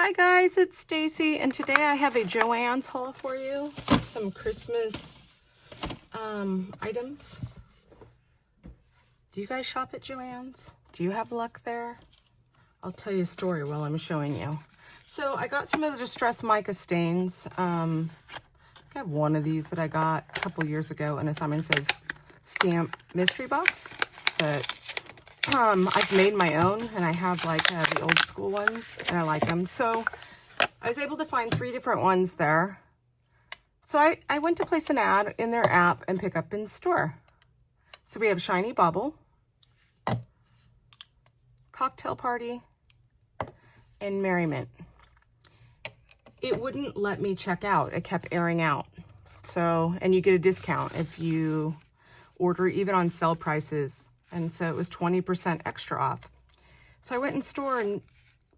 Hi guys, it's Stacy, and today I have a JoAnn's haul for you. Some Christmas items. Do you guys shop at JoAnn's? Do you have luck there? I'll tell you a story while I'm showing you. So I got some of the distressed mica stains. I have one of these that I got a couple years ago, and Simon says stamp mystery box, but I've made my own, and I have like the old school ones, and I like them. So I was able to find 3 different ones there. So I went to place an ad in their app and pick up in store. So we have Shiny Bauble, Cocktail Party, and Merriment. It wouldn't let me check out. It kept airing out. So, and you get a discount if you order even on sale prices. And so it was 20% extra off. So I went in store and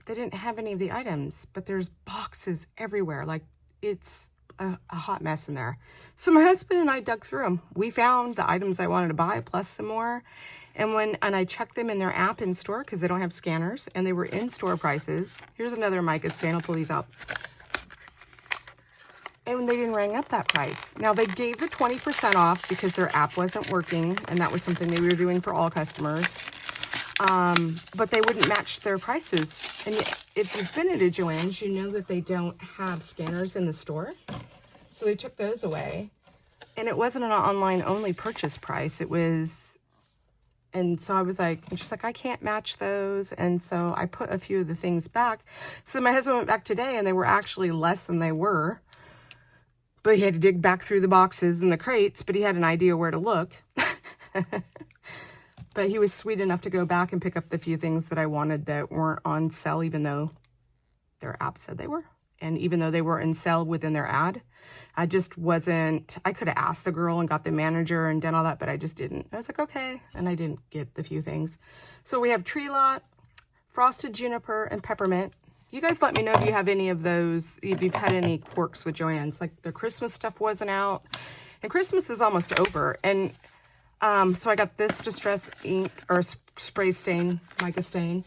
they didn't have any of the items, but there's boxes everywhere. Like it's a hot mess in there. So my husband and I dug through them. We found the items I wanted to buy plus some more. And I checked them in their app in store because they don't have scanners, and they were in store prices. Here's another mica stain. I'll pull these out. And they didn't ring up that price. Now they gave the 20% off because their app wasn't working, and that was something they were doing for all customers. But they wouldn't match their prices. And if you've been at a JoAnn's, you know that they don't have scanners in the store. So they took those away. And it wasn't an online only purchase price. It was, and so I was like, and she's like, I can't match those. And so I put a few of the things back. So my husband went back today, and they were actually less than they were. But he had to dig back through the boxes and the crates, but he had an idea where to look. But he was sweet enough to go back and pick up the few things that I wanted that weren't on sale, even though their app said they were. And even though they were in sale within their ad, I just wasn't, I could have asked the girl and got the manager and done all that, but I just didn't. I was like, okay. And I didn't get the few things. So we have Tree Lot, Frosted Juniper, and Peppermint. You guys let me know if you have any of those, if you've had any quirks with JoAnn's. Like the Christmas stuff wasn't out, and Christmas is almost over. And so I got this distress ink or spray stain, mica stain.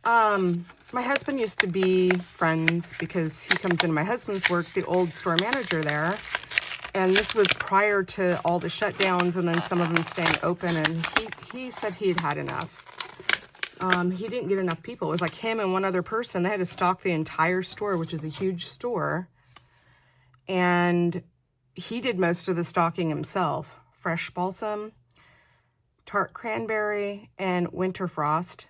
My husband used to be friends because he comes into my husband's work, the old store manager there. And this was prior to all the shutdowns and then some of them staying open. And he said he had had enough. He didn't get enough people. It was like him and one other person. They had to stock the entire store, which is a huge store. And he did most of the stocking himself. Fresh Balsam, Tart Cranberry, and Winter Frost.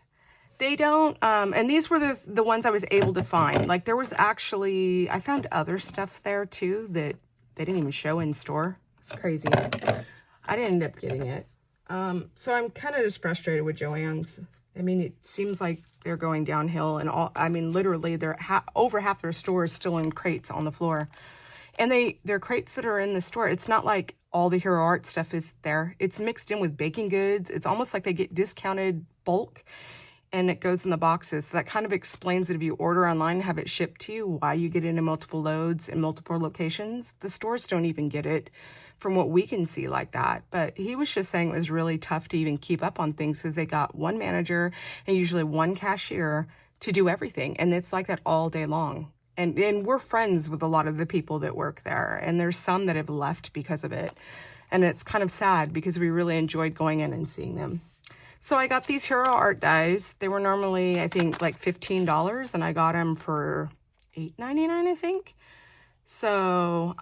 They don't, and these were the ones I was able to find. Like there was actually, I found other stuff there too that they didn't even show in store. It's crazy. I didn't end up getting it. So I'm kind of just frustrated with JoAnn's. I mean, it seems like they're going downhill, and all, I mean, literally, they're over half their store is still in crates on the floor. And they're crates that are in the store. It's not like all the Hero Art stuff is there. It's mixed in with baking goods. It's almost like they get discounted bulk, and it goes in the boxes. So that kind of explains that if you order online and have it shipped to you, why you get it in multiple loads in multiple locations. The stores don't even get it from what we can see like that. But he was just saying it was really tough to even keep up on things because they got one manager and usually one cashier to do everything. And it's like that all day long. And we're friends with a lot of the people that work there. And there's some that have left because of it. And it's kind of sad because we really enjoyed going in and seeing them. So I got these Hero Art dies. They were normally, I think, like $15. And I got them for $8.99, I think. So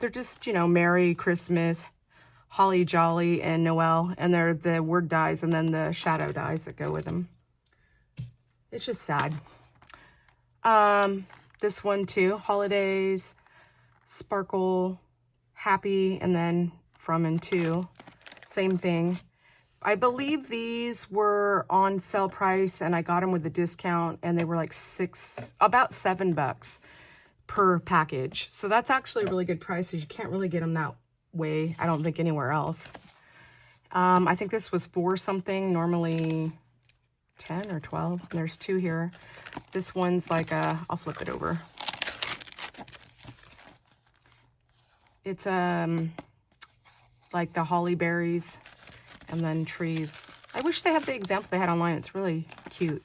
they're just, you know, Merry Christmas, Holly Jolly, and Noel. And they're the word dies and then the shadow dies that go with them. It's just sad. This one too, Holidays, Sparkle, Happy, and then From and To. Same thing. I believe these were on sale price and I got them with a discount and they were like about $7 per package. So that's actually a really good price. You can't really get them that way, I don't think, anywhere else. I think this was $4 something, normally 10 or 12. And there's 2 here. This one's like I'll flip it over. It's like the holly berries and then trees. I wish they had the example they had online. It's really cute.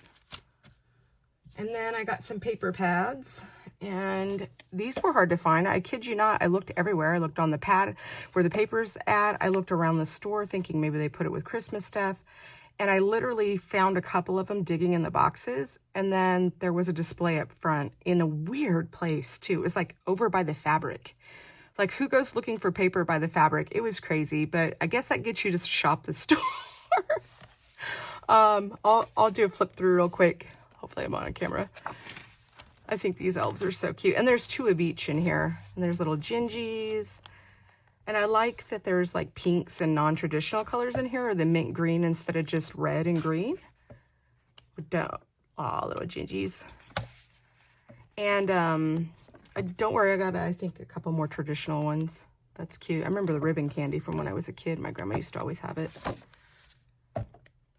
And then I got some paper pads, and these were hard to find. I kid you not, I looked everywhere. I looked on the pad where the paper's at. I looked around the store thinking maybe they put it with Christmas stuff. And I literally found a couple of them digging in the boxes. And then there was a display up front in a weird place too. It was like over by the fabric. Like, who goes looking for paper by the fabric? It was crazy, but I guess that gets you to shop the store. I'll do a flip through real quick. Hopefully I'm on camera. I think these elves are so cute. And there's 2 of each in here. And there's little gingies. And I like that there's like pinks and non-traditional colors in here, or the mint green instead of just red and green. Aw, little gingies. And don't worry, I got, I think, a couple more traditional ones. That's cute. I remember the ribbon candy from when I was a kid. My grandma used to always have it.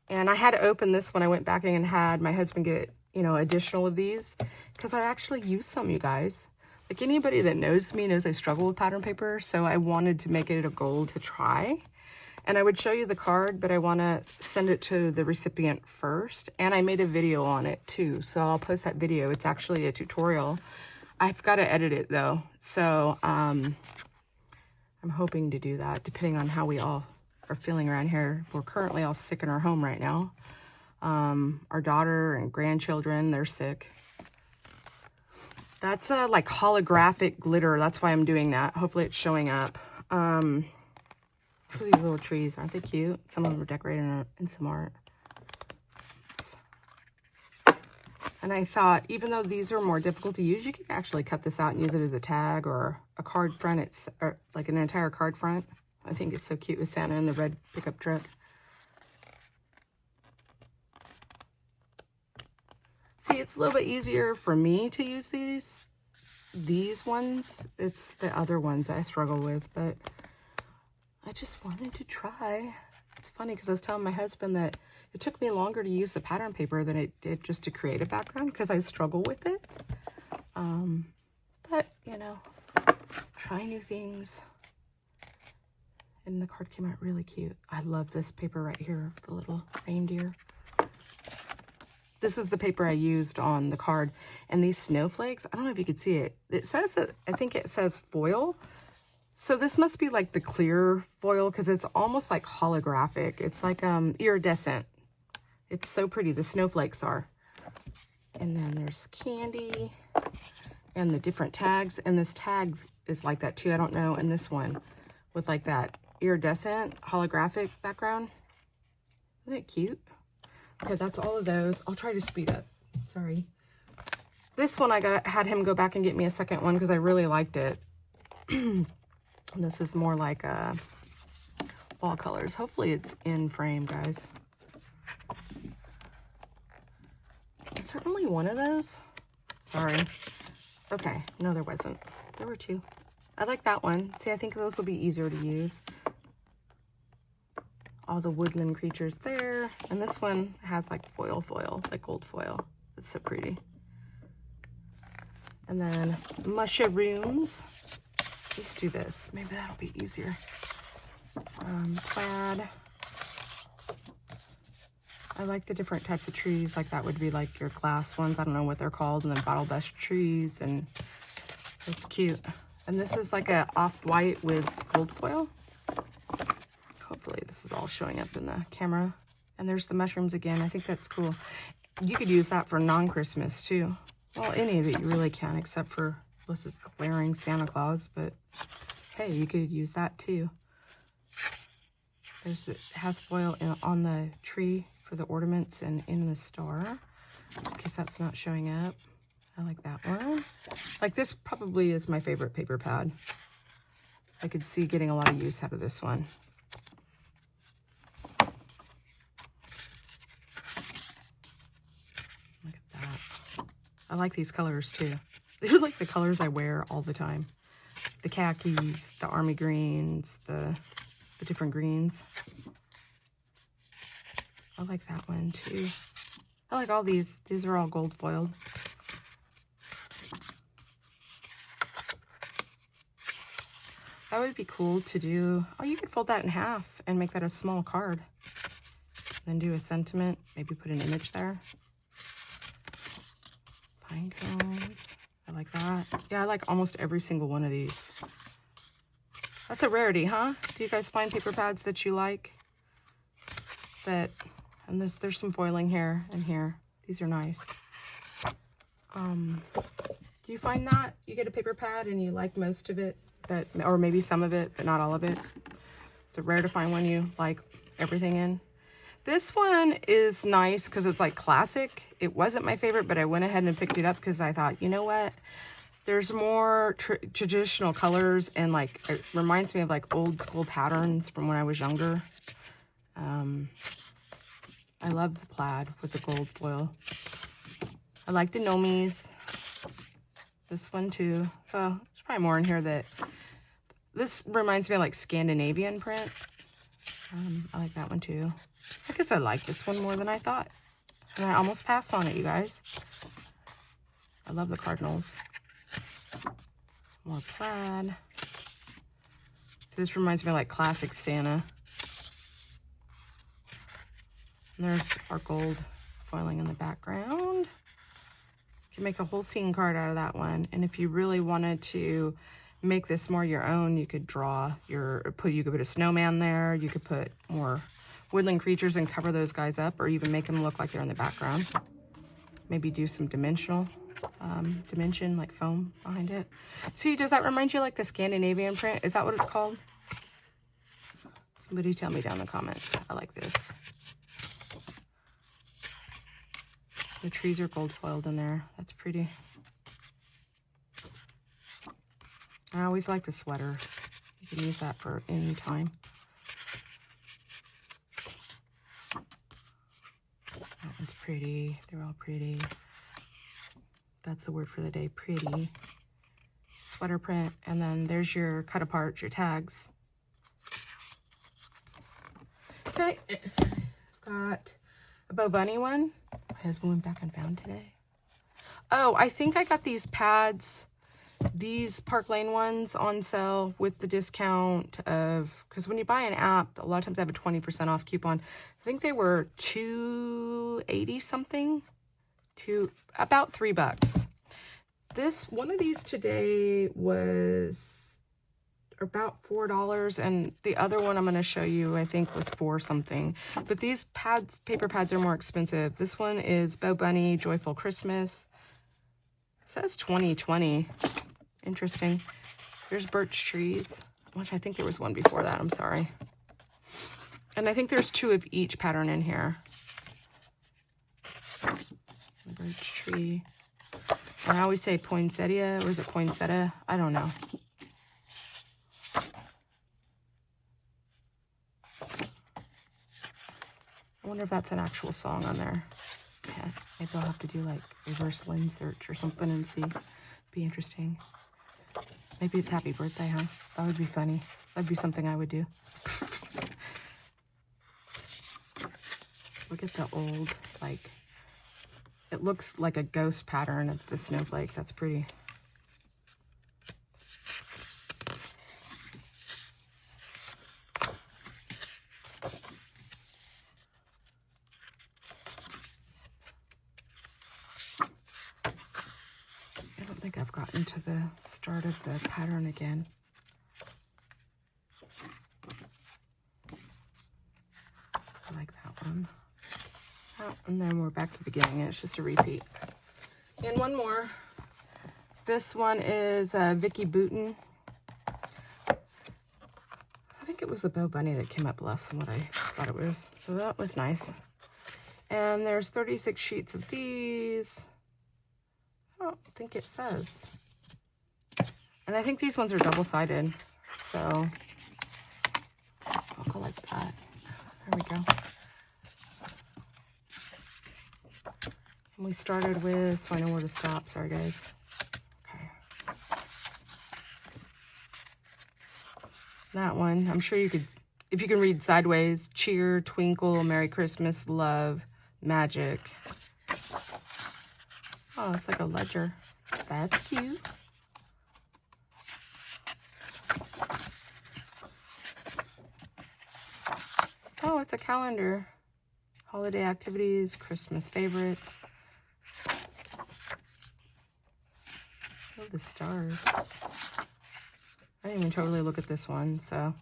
And I had to open this when I went back and had my husband get, you know, additional of these, because I actually use some, you guys. Like, anybody that knows me knows I struggle with pattern paper, so I wanted to make it a goal to try. And I would show you the card, but I want to send it to the recipient first. And I made a video on it too, so I'll post that video. It's actually a tutorial. I've got to edit it though, so I'm hoping to do that, depending on how we all are feeling around here. We're currently all sick in our home right now. Our daughter and grandchildren, they're sick. That's like holographic glitter. That's why I'm doing that. Hopefully it's showing up. Look at these little trees. Aren't they cute? Some of them are decorated and some aren't. And I thought, even though these are more difficult to use, you could actually cut this out and use it as a tag or a card front. It's like an entire card front. I think it's so cute with Santa in the red pickup truck. See, it's a little bit easier for me to use these ones. It's the other ones I struggle with, but I just wanted to try. It's funny because I was telling my husband that it took me longer to use the pattern paper than it did just to create a background because I struggle with it. But, you know, try new things. And the card came out really cute. I love this paper right here of the little reindeer. This is the paper I used on the card. And these snowflakes, I don't know if you could see it. It says that, I think it says foil. So this must be like the clear foil because it's almost like holographic. It's like iridescent. It's so pretty. The snowflakes are. And then there's candy and the different tags. And this tag is like that too. I don't know. And this one with like that iridescent holographic background. Isn't it cute? Okay, that's all of those. I'll try to speed up. Sorry. This one I had him go back and get me a second one because I really liked it. This is more like fall colors. Hopefully it's in frame, guys. Is there only one of those? Sorry. Okay, no, there wasn't. There were 2. I like that one. See, I think those will be easier to use. All the woodland creatures there. And this one has like foil, like gold foil. It's so pretty. And then mushrooms. Let's do this. Maybe that'll be easier. Plaid. I like the different types of trees. Like that would be like your glass ones. I don't know what they're called. And then bottle bush trees. And it's cute. And this is like a off-white with gold foil. Hopefully this is all showing up in the camera. And there's the mushrooms again. I think that's cool. You could use that for non-Christmas too. Well, any of it you really can, except for this is glaring Santa Claus. But hey, you could use that too. It has foil on the tree for the ornaments and in the star. In case that's not showing up. I like that one. Like this probably is my favorite paper pad. I could see getting a lot of use out of this one. Look at that. I like these colors too. They're like the colors I wear all the time. The khakis, the army greens, the different greens. I like that one too. I like all these. These are all gold foiled. That would be cool to do. Oh, you could fold that in half and make that a small card. Then do a sentiment. Maybe put an image there. Pine cones. I like that. Yeah, I like almost every single one of these. That's a rarity, huh? Do you guys find paper pads that you like? And there's some foiling here and here. These are nice. Do you find that? You get a paper pad and you like most of it, or maybe some of it, but not all of it? It's rare to find one you like everything in. This one is nice because it's like classic. It wasn't my favorite, but I went ahead and picked it up because I thought, you know what? There's more traditional colors, and like it reminds me of like old school patterns from when I was younger. I love the plaid with the gold foil. I like the Nomis. This one too. So there's probably more in here that... This reminds me of like Scandinavian print. I like that one too. I guess I like this one more than I thought. And I almost passed on it, you guys. I love the cardinals. More plaid. So this reminds me of like classic Santa. And there's our gold foiling in the background. You can make a whole scene card out of that one. And if you really wanted to make this more your own, you could draw you could put a snowman there. You could put more woodland creatures and cover those guys up, or even make them look like they're in the background. Maybe do some dimension like foam behind it. See, does that remind you like the Scandinavian print? Is that what it's called? Somebody tell me down in the comments. I like this. The trees are gold foiled in there. That's pretty. I always like the sweater. You can use that for any time. That one's pretty. They're all pretty. That's the word for the day, pretty. Sweater print. And then there's your cut apart, your tags. Okay. I've got a Bo Bunny one. My husband went back and found today. Oh, I think I got these pads, these Park Lane ones on sale with the discount of, because when you buy an app, a lot of times they have a 20% off coupon. I think they were $2.80 something to about $3. One of these today was about $4, and the other one I'm going to show you I think was $4 something. But these paper pads are more expensive. This one is Bo Bunny Joyful Christmas. It says 2020. Interesting. There's birch trees, which I think there was one before that. I'm sorry. And I think there's 2 of each pattern in here. The birch tree. And I always say poinsettia, or is it poinsettia? I don't know. I wonder if that's an actual song on there. Yeah, maybe I'll have to do like reverse lens search or something and see. Be interesting. Maybe it's happy birthday, huh? That would be funny. That'd be something I would do. Look at the old, like, it looks like a ghost pattern of the snowflake. That's pretty. I don't think I've gotten to the start of the pattern again. I like that one. Oh, and then we're back to the beginning. It's just a repeat. And one more. This one is Vicky Booten. I think it was a Bo Bunny that came up less than what I thought it was. So that was nice. And there's 36 sheets of these. I don't think it says. And I think these ones are double-sided. So I'll go like that. There we go. And we started with, so I know where to stop. Sorry, guys. Okay. That one, I'm sure you could, if you can read sideways, cheer, twinkle, Merry Christmas, love, magic. Oh, it's like a ledger. That's cute. Oh, it's a calendar. Holiday activities, Christmas favorites. Oh, the stars. I didn't even totally look at this one, so.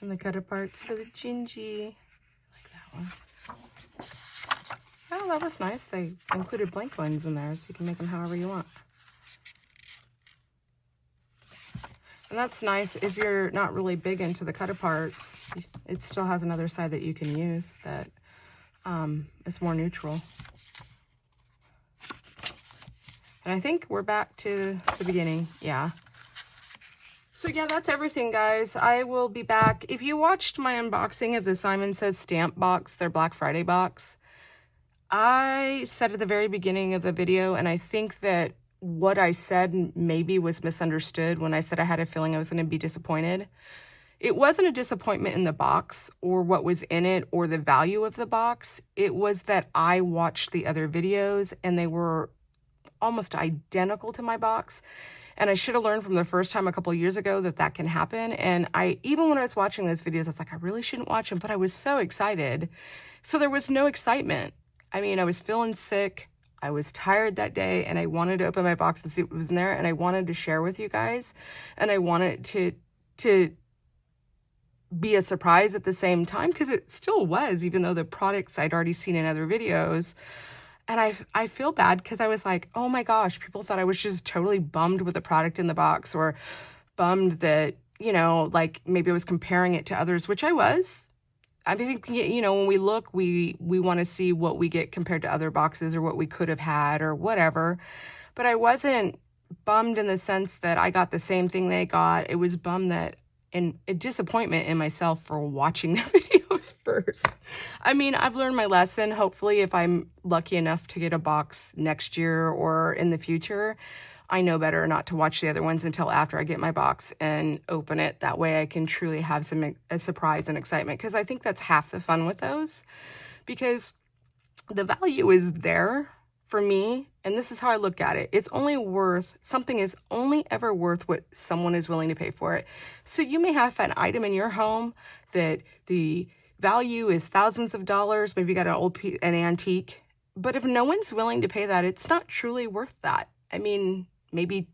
And the cut aparts for the Gingy. I like that one. Oh, that was nice. They included blank ones in there, so you can make them however you want. And that's nice if you're not really big into the cut aparts. It still has another side that you can use that is more neutral. And I think we're back to the beginning. Yeah. So yeah, that's everything, guys. I will be back. If you watched my unboxing of the Simon Says stamp box, their Black Friday box, I said at the very beginning of the video, and I think that what I said maybe was misunderstood when I said I had a feeling I was going to be disappointed. It wasn't a disappointment in the box or what was in it or the value of the box. It was that I watched the other videos and they were almost identical to my box. And I should have learned from the first time a couple of years ago that that can happen. And even when I was watching those videos, I was like, I really shouldn't watch them, but I was so excited. So there was no excitement. I mean, I was feeling sick. I was tired that day and I wanted to open my box and see what was in there. And I wanted to share with you guys. And I wanted to be a surprise at the same time, because it still was, even though the products I'd already seen in other videos. And I feel bad because I was like, oh my gosh, people thought I was just totally bummed with the product in the box, or bummed that, you know, like maybe I was comparing it to others, which I was. I think, you know, when we look, we want to see what we get compared to other boxes or what we could have had or whatever. But I wasn't bummed in the sense that I got the same thing they got. It was bummed that, and a disappointment in myself for watching the videos first. I mean, I've learned my lesson. Hopefully, if I'm lucky enough to get a box next year or in the future, I know better not to watch the other ones until after I get my box and open it. That way I can truly have a surprise and excitement, because I think that's half the fun with those, because the value is there for me. And this is how I look at it. It's only worth, something is only ever worth what someone is willing to pay for it. So you may have an item in your home that the value is thousands of dollars. Maybe you got an antique, but if no one's willing to pay that, it's not truly worth that. I mean, maybe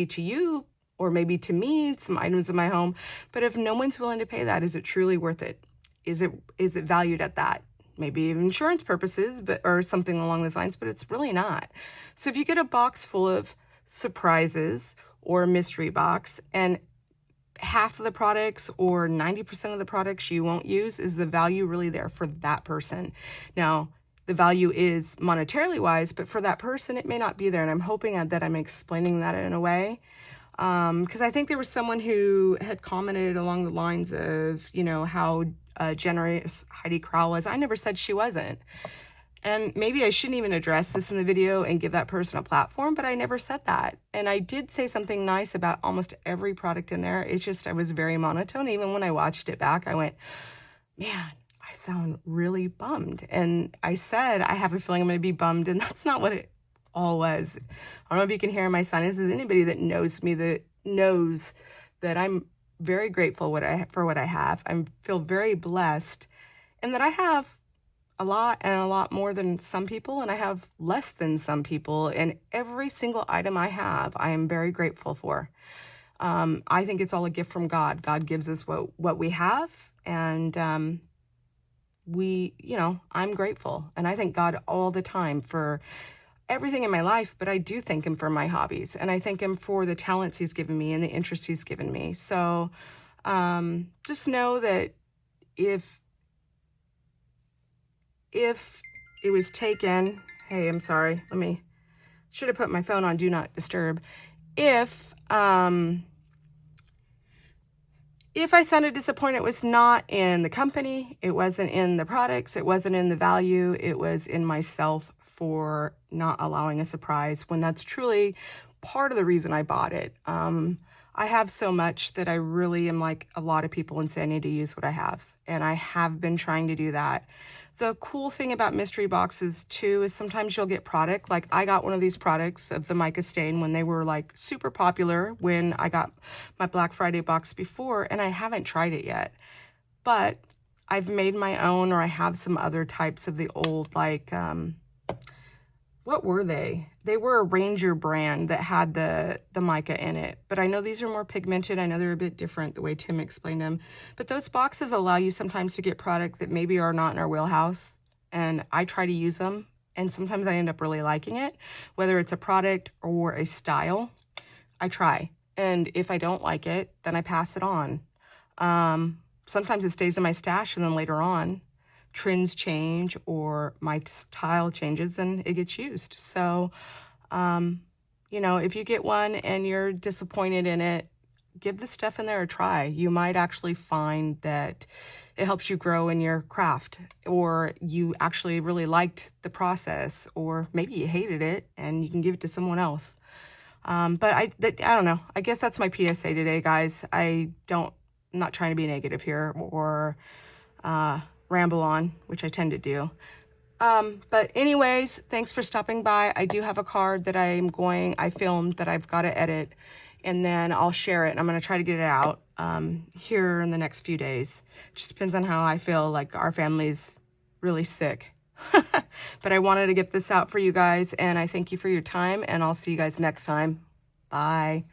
to you, or maybe to me, some items in my home. But if no one's willing to pay that, is it truly worth it? Is it valued at that? Maybe insurance purposes, or something along those lines, but it's really not. So if you get a box full of surprises or a mystery box, and half of the products or 90% of the products you won't use, is the value really there for that person? Now, the value is monetarily wise, but for that person, it may not be there. And I'm hoping that I'm explaining that in a way. Because I think there was someone who had commented along the lines of, you know, how generous Heidi Crowell was. I never said she wasn't. And maybe I shouldn't even address this in the video and give that person a platform, but I never said that. And I did say something nice about almost every product in there. It's just, I was very monotone. Even when I watched it back, I went, man, I sound really bummed. And I said, I have a feeling I'm going to be bummed. And that's not what it all was. I don't know if you can hear my sinuses. Anybody that knows me that knows that I'm very grateful for what I have. I feel very blessed, and that I have a lot, and a lot more than some people, and I have less than some people. And every single item I have, I am very grateful for. I think it's all a gift from God. God gives us what we have, and I'm grateful. And I thank God all the time for everything in my life, but I do thank him for my hobbies, and I thank him for the talents he's given me and the interests he's given me. So just know that if it was taken, hey, I'm sorry, should have put my phone on Do Not Disturb. If I sounded disappointed, it was not in the company, it wasn't in the products, it wasn't in the value, it was in myself for not allowing a surprise, when that's truly part of the reason I bought it. I have so much that I really am like a lot of people and say I need to use what I have. And I have been trying to do that. The cool thing about mystery boxes too is sometimes you'll get product. Like I got one of these products of the mica stain when they were like super popular when I got my Black Friday box before, and I haven't tried it yet. But I've made my own, or I have some other types of the old, like, what were they? They were a Ranger brand that had the mica in it. But I know these are more pigmented. I know they're a bit different the way Tim explained them. But those boxes allow you sometimes to get product that maybe are not in our wheelhouse. And I try to use them. And sometimes I end up really liking it. Whether it's a product or a style, I try. And if I don't like it, then I pass it on. Sometimes it stays in my stash, and then later on, trends change or my style changes and it gets used. So, you know, if you get one and you're disappointed in it, give the stuff in there a try. You might actually find that it helps you grow in your craft, or you actually really liked the process, or maybe you hated it and you can give it to someone else. But I don't know. I guess that's my PSA today, guys. I'm not trying to be negative here or ramble on, which I tend to do. But anyways, thanks for stopping by. I do have a card that I filmed that I've got to edit, and then I'll share it. And I'm going to try to get it out here in the next few days. Just depends on how I feel. Like our family's really sick. But I wanted to get this out for you guys, and I thank you for your time, and I'll see you guys next time. Bye.